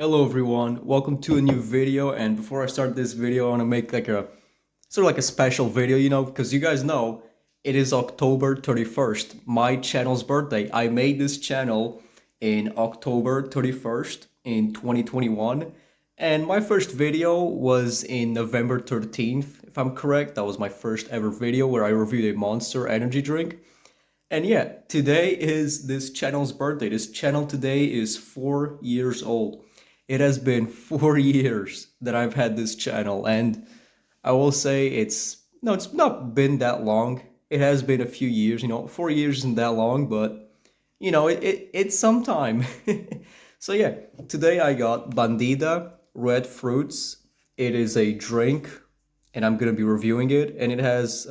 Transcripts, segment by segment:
Hello everyone, welcome to a new video. And before I start this video, I want to make like a sort of like a special video, because you guys know it is October 31st, my channel's birthday. I made this channel in October 31st in 2021, and my first video was in November 13th, if I'm correct. That was my first ever video where I reviewed a Monster energy drink. And yeah, today is this channel's birthday. This channel today is 4 years old. It has been 4 years that I've had this channel, and I will say it's not been that long. It has been a few years, 4 years isn't that long, but it's some time. So yeah, today I got Bandida red fruits. It is a drink, and I'm gonna be reviewing it, and it has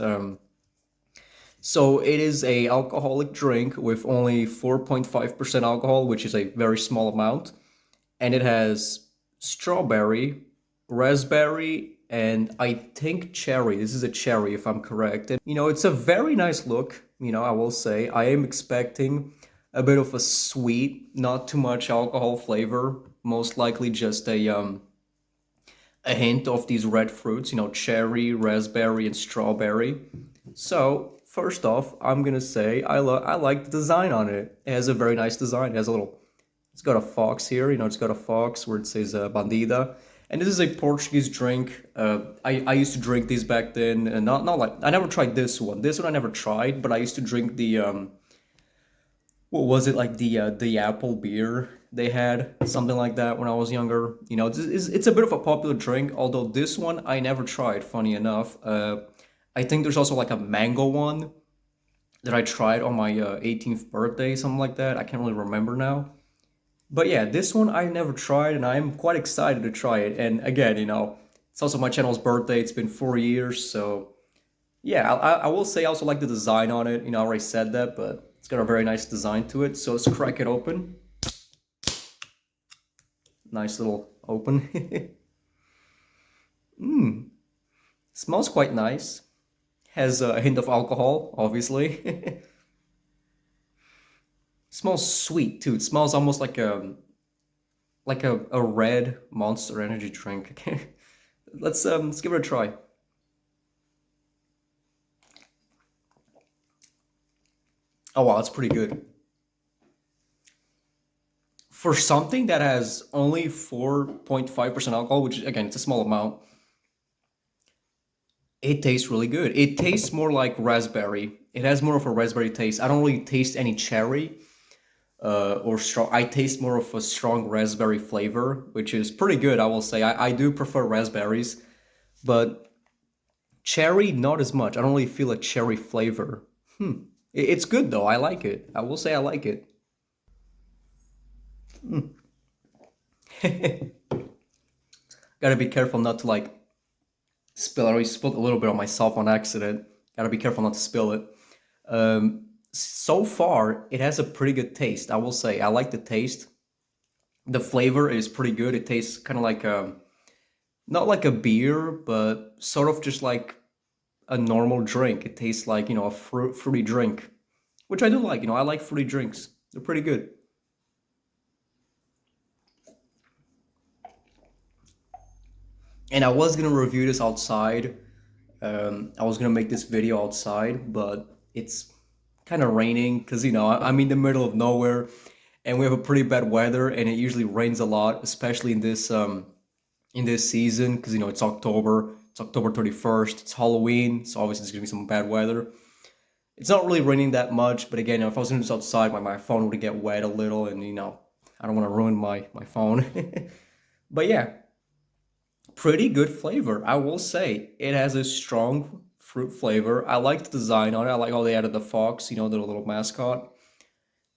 so it is a alcoholic drink with only 4.5% alcohol, which is a very small amount, and it has strawberry, raspberry, and I think cherry. This is a cherry if I'm correct. And it's a very nice look, I will say. I am expecting a bit of a sweet, not too much alcohol flavor, most likely just a hint of these red fruits, cherry, raspberry, and strawberry. So first off, I'm gonna say I like the design on it. It has a very nice design. It has a little, it's got a fox here. It's got a fox where it says Bandida. And this is a Portuguese drink. I used to drink these back then, and not like I never tried this one. This one I never tried, but I used to drink the what was it, like the apple beer they had, something like that when I was younger. It's a bit of a popular drink, although this one I never tried, funny enough. I think there's also like a mango one that I tried on my 18th birthday, something like that. I can't really remember now. But yeah, this one I never tried, and I'm quite excited to try it. And again, it's also my channel's birthday. It's been 4 years, so yeah, I will say I also like the design on it. I already said that, but it's got a very nice design to it. So let's crack it open. Nice little open. Smells quite nice. Has a hint of alcohol, obviously. Smells sweet too. It smells almost like a red Monster energy drink. Let's give it a try. Oh wow, it's pretty good. For something that has only 4.5% alcohol, which again, it's a small amount, it tastes really good. It tastes more like raspberry. It has more of a raspberry taste. I don't really taste any cherry or strong. I taste more of a strong raspberry flavor, which is pretty good, I will say. I do prefer raspberries, but cherry, not as much. I don't really feel a cherry flavor. It's good though. I like it. I will say I like it. Gotta be careful not to like spill. I already spilled a little bit on myself on accident. Gotta be careful not to spill it. So far, it has a pretty good taste. I will say I like the taste. The flavor is pretty good. It tastes kind of like not like a beer, but sort of just like a normal drink. It tastes like a fruity drink, which I do like. I like fruity drinks. They're pretty good. And I was gonna review this outside. I was gonna make this video outside, but it's kind of raining because I'm in the middle of nowhere, and we have a pretty bad weather, and it usually rains a lot, especially in this season because it's October. It's October 31st. It's Halloween, so obviously there's gonna be some bad weather. It's not really raining that much, but again, if I was doing this outside, my phone would get wet a little, and I don't want to ruin my phone. But yeah, pretty good flavor, I will say. It has a strong fruit flavor. I like the design on it. I like how they added the fox, the little mascot.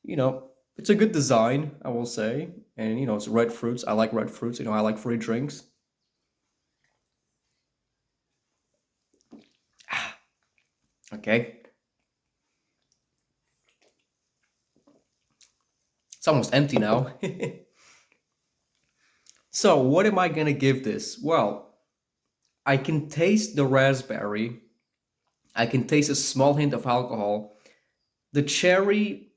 It's a good design, I will say. And it's red fruits. I like red fruits. I like fruity drinks. Okay. It's almost empty now. So what am I gonna give this? Well, I can taste the raspberry. I can taste a small hint of alcohol. The cherry,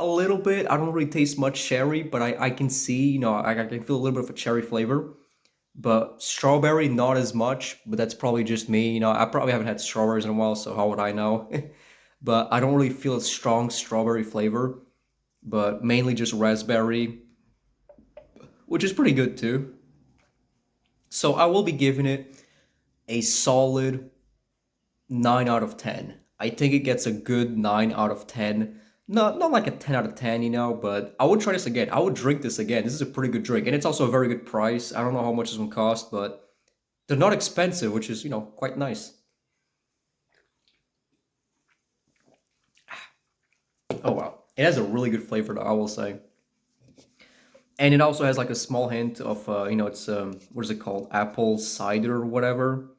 a little bit. I don't really taste much cherry, but I can see, you know, I can feel a little bit of a cherry flavor. But strawberry, not as much, but that's probably just me. You know, I probably haven't had strawberries in a while, so how would I know? But I don't really feel a strong strawberry flavor, but mainly just raspberry, which is pretty good too. So I will be giving it a solid 9 out of 10. I think it gets a good 9 out of 10. Not like a 10 out of 10, you know, but I would try this again. I would drink this again. This is a pretty good drink, and it's also a very good price. I don't know how much this one cost, but they're not expensive, which is, you know, quite nice. Oh wow. It has a really good flavor though, I will say. And it also has like a small hint of you know, it's what is it called? Apple cider or whatever.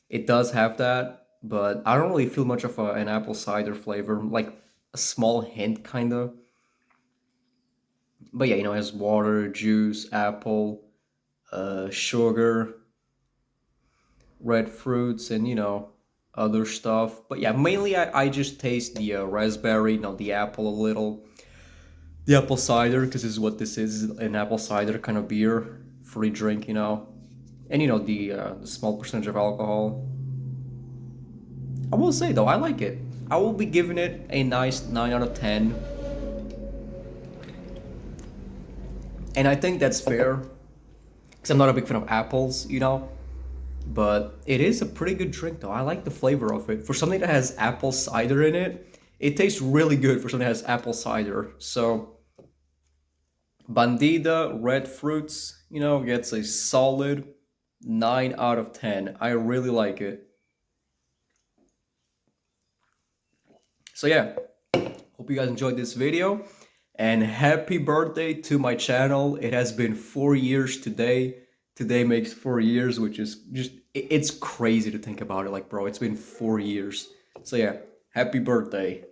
It does have that, but I don't really feel much of an apple cider flavor, like a small hint kind of. But yeah, you know, it has water, juice, apple, sugar, red fruits, and you know, other stuff. But yeah, mainly I just taste the raspberry, you know, the apple a little, the apple cider, because this is what this is, an apple cider kind of beer, free drink, you know, and you know the small percentage of alcohol. I will say though, I like it. I will be giving it a nice 9 out of 10. And I think that's fair, because I'm not a big fan of apples, you know. But it is a pretty good drink though. I like the flavor of it. For something that has apple cider in it, it tastes really good for something that has apple cider. So Bandida red fruits, you know, gets a solid 9 out of 10. I really like it. So yeah, hope you guys enjoyed this video. And happy birthday to my channel. It has been 4 years today. Today makes 4 years, which is just, it's crazy to think about it. Like, bro, it's been 4 years. So yeah, happy birthday.